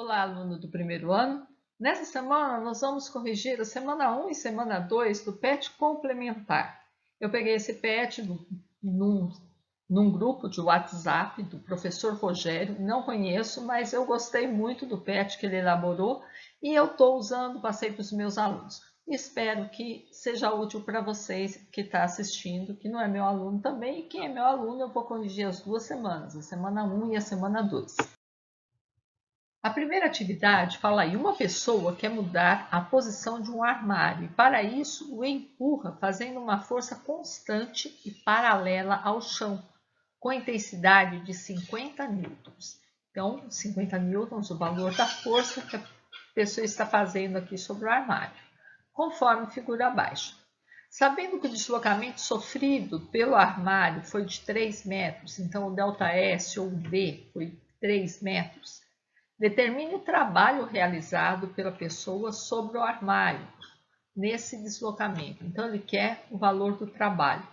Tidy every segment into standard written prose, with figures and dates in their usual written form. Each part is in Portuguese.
Olá, aluno do primeiro ano. Nessa semana, nós vamos corrigir a semana 1 e semana 2 do PET complementar. Eu peguei esse PET num grupo de WhatsApp do professor Rogério. Não conheço, mas eu gostei muito do PET que ele elaborou e eu estou usando, passei para os meus alunos. Espero que seja útil para vocês que estão assistindo, que não é meu aluno também. E quem é meu aluno, eu vou corrigir as duas semanas, a semana 1 e a semana 2. A primeira atividade fala aí, uma pessoa quer mudar a posição de um armário e para isso o empurra fazendo uma força constante e paralela ao chão, com intensidade de 50 newtons. Então, 50 newtons, o valor da força que a pessoa está fazendo aqui sobre o armário, conforme figura abaixo. Sabendo que o deslocamento sofrido pelo armário foi de 3 metros, então o ΔS ou V foi 3 metros, determine o trabalho realizado pela pessoa sobre o armário nesse deslocamento. Então, ele quer o valor do trabalho.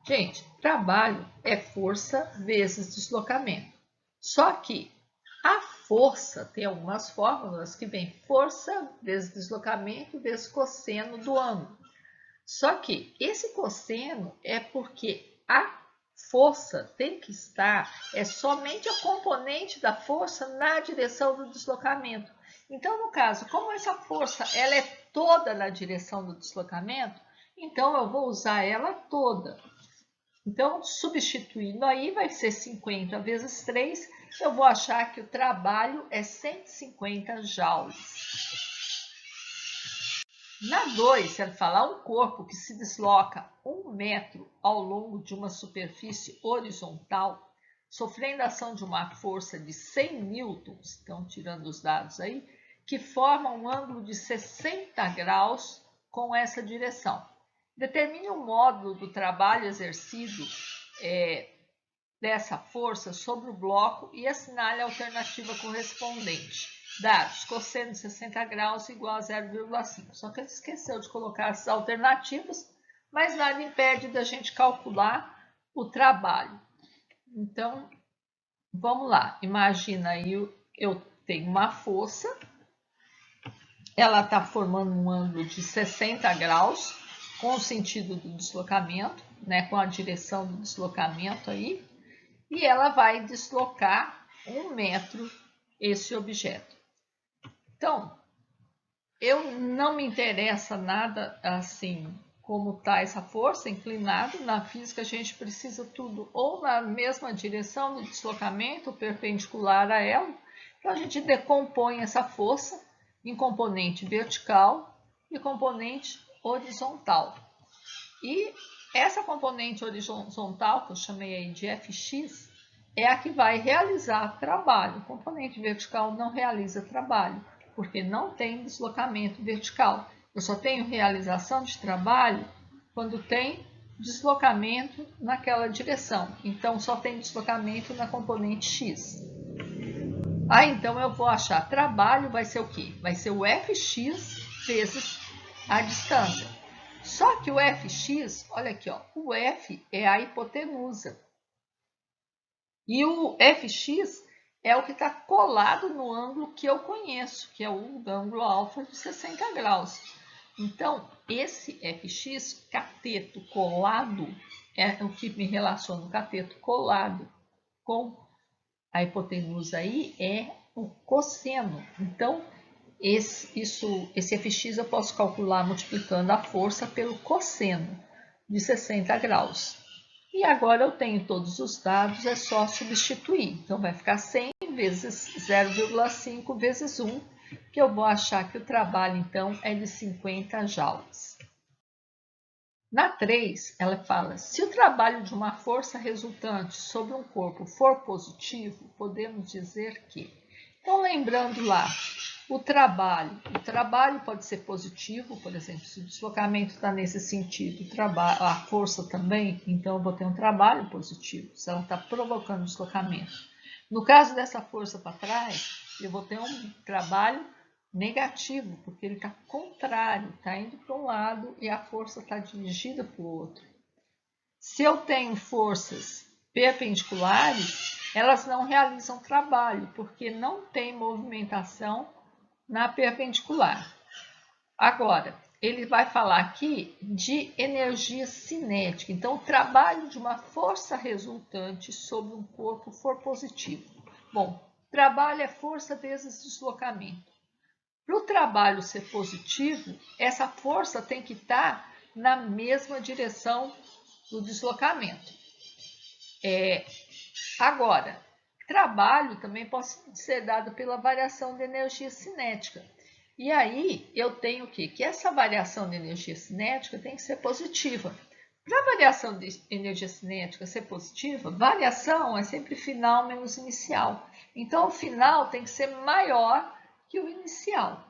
Gente, trabalho é força vezes deslocamento. Só que a força tem algumas fórmulas que vem força vezes deslocamento vezes cosseno do ângulo. Só que esse cosseno é porque a força tem que estar, é somente a componente da força na direção do deslocamento. Então, no caso, como essa força ela é toda na direção do deslocamento, então eu vou usar ela toda. Então, substituindo aí, vai ser 50 vezes 3, eu vou achar que o trabalho é 150 joules. Na 2, ele fala um corpo que se desloca 1 metro ao longo de uma superfície horizontal, sofrendo a ação de uma força de 100 newtons, estão tirando os dados aí, que forma um ângulo de 60 graus com essa direção. Determine o módulo do trabalho exercido dessa força sobre o bloco e assinale a alternativa correspondente. Dados, cosseno de 60 graus igual a 0,5. Só que ele esqueceu de colocar as alternativas, mas nada impede da gente calcular o trabalho. Então, vamos lá. Imagina aí, eu tenho uma força, ela está formando um ângulo de 60 graus, com o sentido do deslocamento, né, com a direção do deslocamento aí, e ela vai deslocar 1 metro esse objeto. Então, eu não me interessa nada assim como está essa força inclinada. Na física a gente precisa tudo ou na mesma direção do deslocamento, perpendicular a ela. Então a gente decompõe essa força em componente vertical e componente horizontal. E essa componente horizontal, que eu chamei aí de Fx, é a que vai realizar trabalho. O componente vertical não realiza trabalho, porque não tem deslocamento vertical. Eu só tenho realização de trabalho quando tem deslocamento naquela direção. Então, só tem deslocamento na componente x. Então eu vou achar trabalho, vai ser o quê? Vai ser o Fx vezes a distância. Só que o Fx, olha aqui, ó, o F é a hipotenusa. E o Fx é o que está colado no ângulo que eu conheço, que é o ângulo alfa de 60 graus. Então, esse Fx, cateto colado, é o que me relaciona o cateto colado com a hipotenusa aí, é o cosseno. Então, esse Fx eu posso calcular multiplicando a força pelo cosseno de 60 graus. E agora eu tenho todos os dados, é só substituir. Então, vai ficar 100 vezes 0,5 vezes 1, que eu vou achar que o trabalho, então, é de 50 joules. Na 3, ela fala, se o trabalho de uma força resultante sobre um corpo for positivo, podemos dizer que... Então, lembrando lá, o trabalho pode ser positivo, por exemplo, se o deslocamento está nesse sentido, a força também, então eu vou ter um trabalho positivo, se ela está provocando deslocamento. No caso dessa força para trás, eu vou ter um trabalho negativo, porque ele está contrário, está indo para um lado e a força está dirigida para o outro. Se eu tenho forças perpendiculares, elas não realizam trabalho, porque não tem movimentação na perpendicular. Agora, ele vai falar aqui de energia cinética. Então, o trabalho de uma força resultante sobre um corpo for positivo. Bom, trabalho é força vezes deslocamento. Para o trabalho ser positivo, essa força tem que estar na mesma direção do deslocamento. Agora, trabalho também pode ser dado pela variação de energia cinética. E aí eu tenho o quê? Que essa variação de energia cinética tem que ser positiva. Para a variação de energia cinética ser positiva, variação é sempre final menos inicial. Então, o final tem que ser maior que o inicial.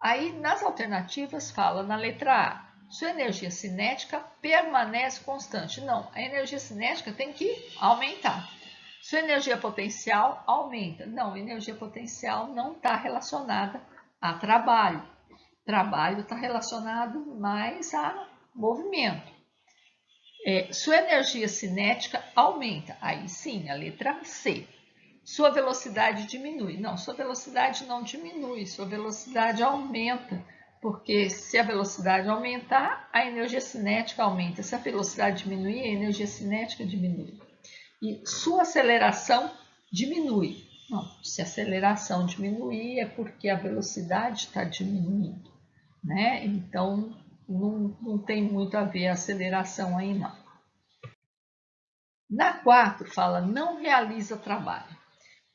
Aí, nas alternativas, fala na letra A, sua energia cinética permanece constante. Não, a energia cinética tem que aumentar. Sua energia potencial aumenta. Não, a energia potencial não está relacionada a trabalho. Trabalho está relacionado mais a movimento. Sua energia cinética aumenta. Aí sim, a letra C. Sua velocidade diminui. Não, sua velocidade não diminui, sua velocidade aumenta. Porque se a velocidade aumentar, a energia cinética aumenta. Se a velocidade diminuir, a energia cinética diminui. E sua aceleração diminui. Não, se a aceleração diminuir é porque a velocidade está diminuindo, né? Então, não tem muito a ver a aceleração aí, não. Na 4, fala não realiza trabalho.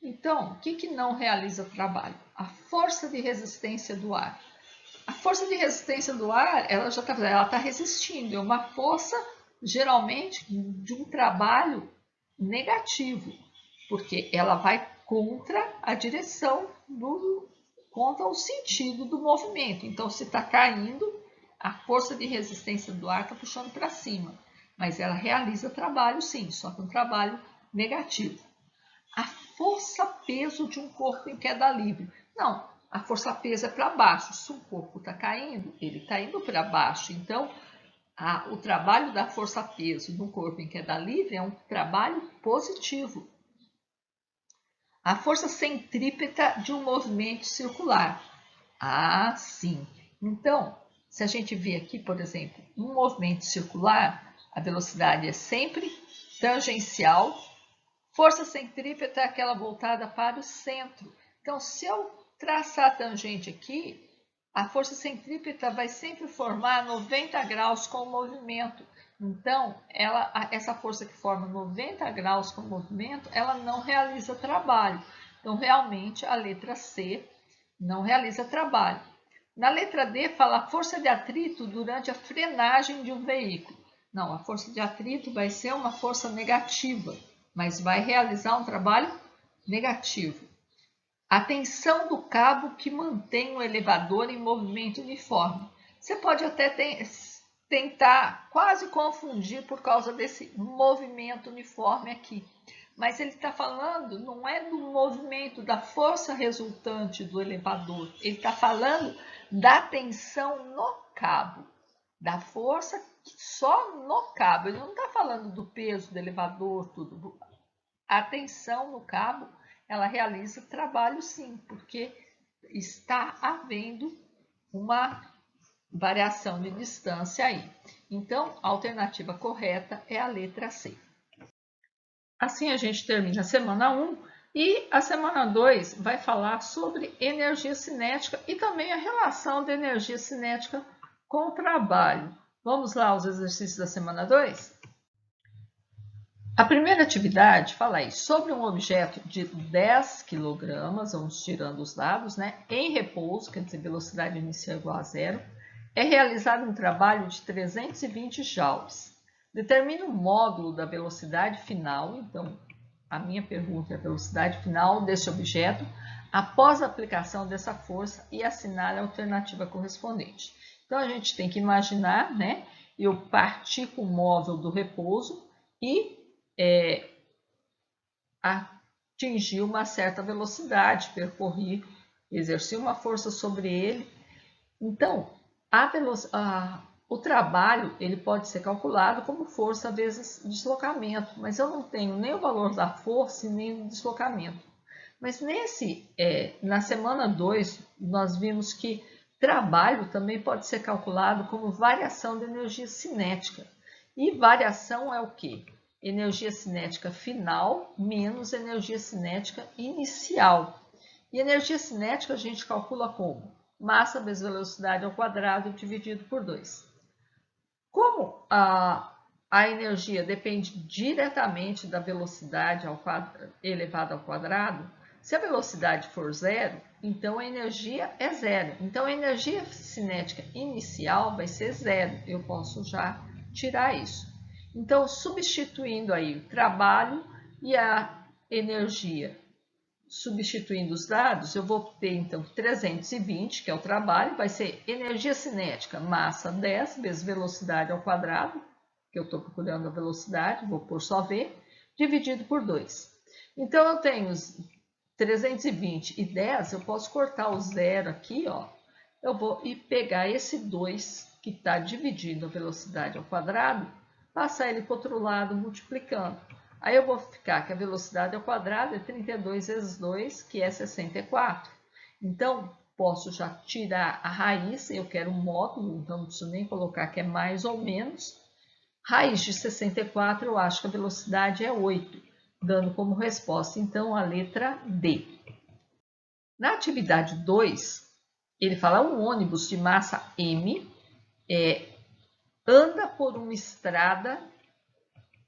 Então, o que não realiza trabalho? A força de resistência do ar. A força de resistência do ar, ela está resistindo. É uma força, geralmente, de um trabalho negativo, porque ela vai contra a direção, contra o sentido do movimento. Então, se está caindo, a força de resistência do ar está puxando para cima. Mas ela realiza trabalho, sim, só que um trabalho negativo. A força-peso de um corpo em queda livre. Não, a força-peso é para baixo. Se o corpo está caindo, ele está indo para baixo. Então, o trabalho da força-peso no corpo em queda livre é um trabalho positivo. A força centrípeta de um movimento circular. Ah, sim. Então, se a gente vê aqui, por exemplo, um movimento circular, a velocidade é sempre tangencial. Força centrípeta é aquela voltada para o centro. Então, se eu traçar a tangente aqui, a força centrípeta vai sempre formar 90 graus com o movimento. Então, essa força que forma 90 graus com o movimento, ela não realiza trabalho. Então, realmente, a letra C não realiza trabalho. Na letra D, fala força de atrito durante a frenagem de um veículo. Não, a força de atrito vai ser uma força negativa, mas vai realizar um trabalho negativo. A tensão do cabo que mantém o elevador em movimento uniforme. Você pode até tentar quase confundir por causa desse movimento uniforme aqui. Mas ele está falando, não é do movimento da força resultante do elevador. Ele está falando da tensão no cabo, da força só no cabo. Ele não está falando do peso do elevador, tudo. A tensão no cabo, ela realiza trabalho sim, porque está havendo uma variação de distância aí. Então, a alternativa correta é a letra C. Assim a gente termina a semana 1 e a semana 2 vai falar sobre energia cinética e também a relação da energia cinética com o trabalho. Vamos lá aos exercícios da semana 2? A primeira atividade fala aí sobre um objeto de 10 kg, vamos tirando os dados, né? Em repouso, quer dizer, velocidade inicial igual a zero, é realizado um trabalho de 320 joules. Determine o módulo da velocidade final, então a minha pergunta é a velocidade final desse objeto após a aplicação dessa força e assinale a alternativa correspondente. Então a gente tem que imaginar, né? Eu parti com o móvel do repouso e atingir uma certa velocidade, exerci uma força sobre ele. Então, o trabalho ele pode ser calculado como força vezes deslocamento, mas eu não tenho nem o valor da força e nem do deslocamento. Mas na semana 2, nós vimos que trabalho também pode ser calculado como variação de energia cinética. E variação é o quê? Energia cinética final menos energia cinética inicial. E energia cinética a gente calcula como? Massa vezes velocidade ao quadrado dividido por 2. Como a energia depende diretamente da velocidade elevada ao quadrado, se a velocidade for zero, então a energia é zero. Então a energia cinética inicial vai ser zero. Eu posso já tirar isso. Então, substituindo aí o trabalho e a energia, substituindo os dados, eu vou ter então 320, que é o trabalho, vai ser energia cinética, massa 10 vezes velocidade ao quadrado, que eu estou procurando a velocidade, vou pôr só V, dividido por 2. Então, eu tenho 320 e 10, eu posso cortar o zero aqui, ó. Eu vou pegar esse 2 que está dividindo a velocidade ao quadrado, passar ele para o outro lado multiplicando. Aí eu vou ficar que a velocidade ao quadrado é 32 vezes 2, que é 64. Então, posso já tirar a raiz, eu quero um módulo, então não preciso nem colocar que é mais ou menos. Raiz de 64, eu acho que a velocidade é 8, dando como resposta, então, a letra D. Na atividade 2, ele fala um ônibus de massa M anda por uma estrada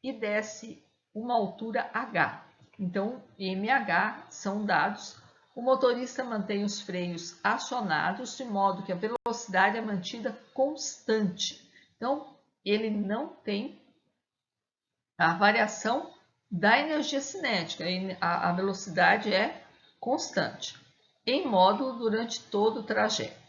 e desce uma altura H. Então, MH são dados. O motorista mantém os freios acionados de modo que a velocidade é mantida constante. Então, ele não tem a variação da energia cinética. A velocidade é constante, em módulo durante todo o trajeto.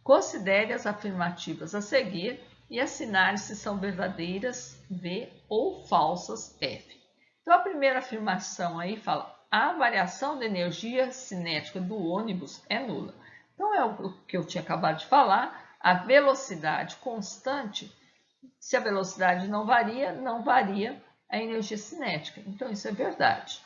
Considere as afirmativas a seguir e assinale se são verdadeiras, V, ou falsas, F. Então, a primeira afirmação aí fala: a variação da energia cinética do ônibus é nula. Então, é o que eu tinha acabado de falar, a velocidade constante, se a velocidade não varia a energia cinética. Então, isso é verdade.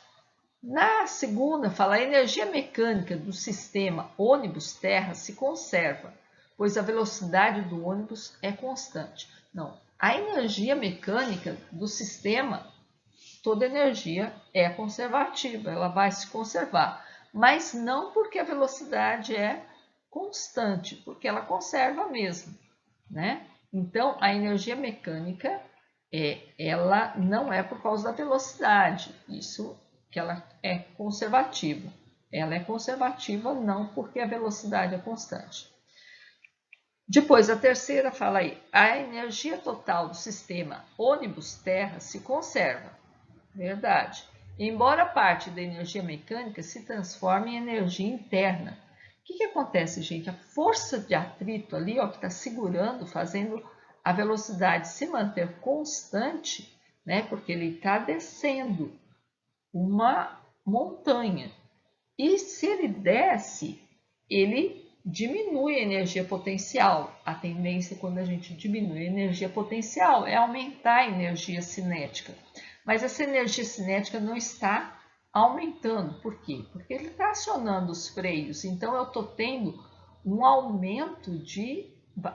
Na segunda, fala: a energia mecânica do sistema ônibus-terra se conserva, pois a velocidade do ônibus é constante. Não, a energia mecânica do sistema, toda energia é conservativa, ela vai se conservar, mas não porque a velocidade é constante, porque ela conserva mesmo, né? Então, a energia mecânica, ela não é por causa da velocidade, isso que ela é conservativa. Ela é conservativa não porque a velocidade é constante. Depois, a terceira fala aí: a energia total do sistema ônibus-terra se conserva. Verdade. Embora parte da energia mecânica se transforme em energia interna. O que acontece, gente? A força de atrito ali, ó, que está segurando, fazendo a velocidade se manter constante, né? Porque ele está descendo uma montanha. E se ele desce, ele diminui a energia potencial. A tendência quando a gente diminui a energia potencial é aumentar a energia cinética. Mas essa energia cinética não está aumentando. Por quê? Porque ele está acionando os freios. Então, eu estou tendo um aumento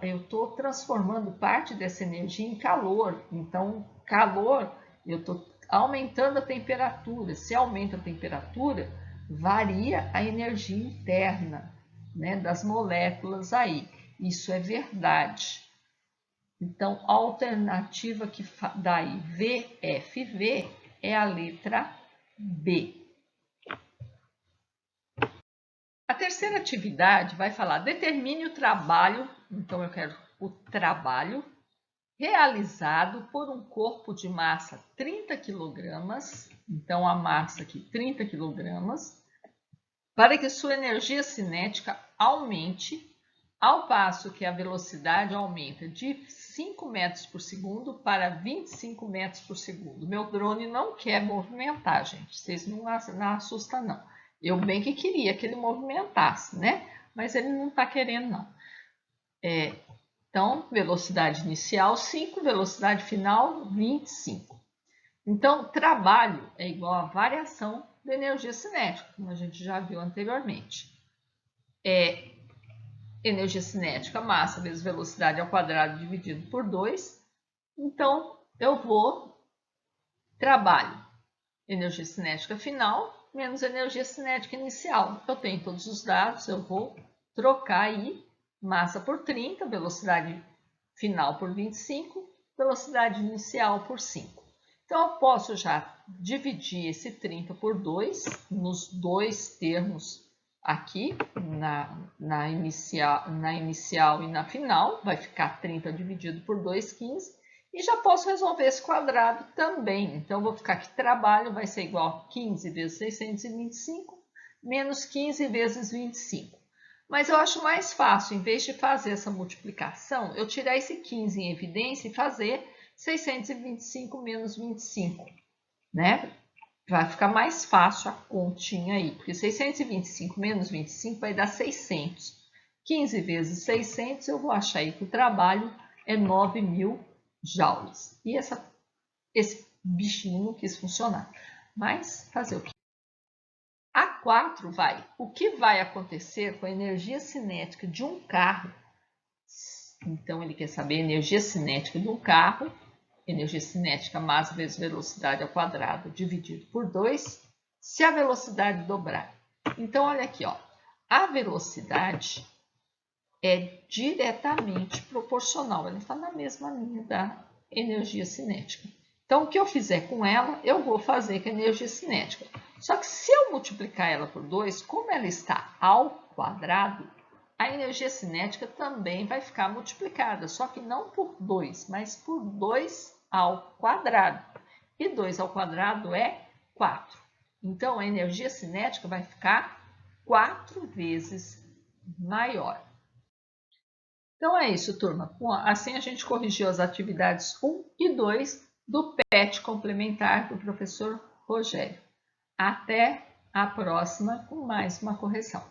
eu estou transformando parte dessa energia em calor. Então, calor, eu estou aumentando a temperatura. Se aumenta a temperatura, varia a energia interna, né, das moléculas aí. Isso é verdade. Então, a alternativa que dá aí VFV é a letra B. A terceira atividade vai falar: determine o trabalho, então eu quero o trabalho realizado por um corpo de massa 30 kg, então a massa aqui 30 kg, para que sua energia cinética aumente, ao passo que a velocidade aumenta de 5 metros por segundo para 25 metros por segundo. Meu drone não quer movimentar, gente. Vocês não assustam, não. Eu bem que queria que ele movimentasse, né? Mas ele não está querendo, não. Então, velocidade inicial 5, velocidade final 25. Então, trabalho é igual a variação da energia cinética, como a gente já viu anteriormente. Energia cinética, massa vezes velocidade ao quadrado dividido por 2. Então, eu vou trabalho, energia cinética final menos energia cinética inicial. Eu tenho todos os dados, eu vou trocar aí massa por 30, velocidade final por 25, velocidade inicial por 5. Então, eu posso já dividir esse 30 por 2 nos dois termos aqui, na inicial e na final. Vai ficar 30 dividido por 2, 15. E já posso resolver esse quadrado também. Então, vou ficar aqui, trabalho vai ser igual a 15 vezes 625, menos 15 vezes 25. Mas eu acho mais fácil, em vez de fazer essa multiplicação, eu tirar esse 15 em evidência e fazer 625 menos 25, né? Vai ficar mais fácil a continha aí, porque 625 menos 25 vai dar 600. 15 vezes 600, eu vou achar aí que o trabalho é 9.000 joules. E esse bichinho não quis funcionar. Mas fazer o quê? A 4 vai. O que vai acontecer com a energia cinética de um carro? Então, ele quer saber a energia cinética de um carro. Energia cinética, massa vezes velocidade ao quadrado, dividido por 2, se a velocidade dobrar. Então, olha aqui, ó. A velocidade é diretamente proporcional. Ela está na mesma linha da energia cinética. Então, o que eu fizer com ela, eu vou fazer com a energia cinética. Só que se eu multiplicar ela por 2, como ela está ao quadrado, a energia cinética também vai ficar multiplicada, só que não por 2, mas por 2 ao quadrado. E 2 ao quadrado é 4. Então, a energia cinética vai ficar 4 vezes maior. Então, é isso, turma. Assim, a gente corrigiu as atividades 1 e 2 do PET complementar do professor Rogério. Até a próxima com mais uma correção.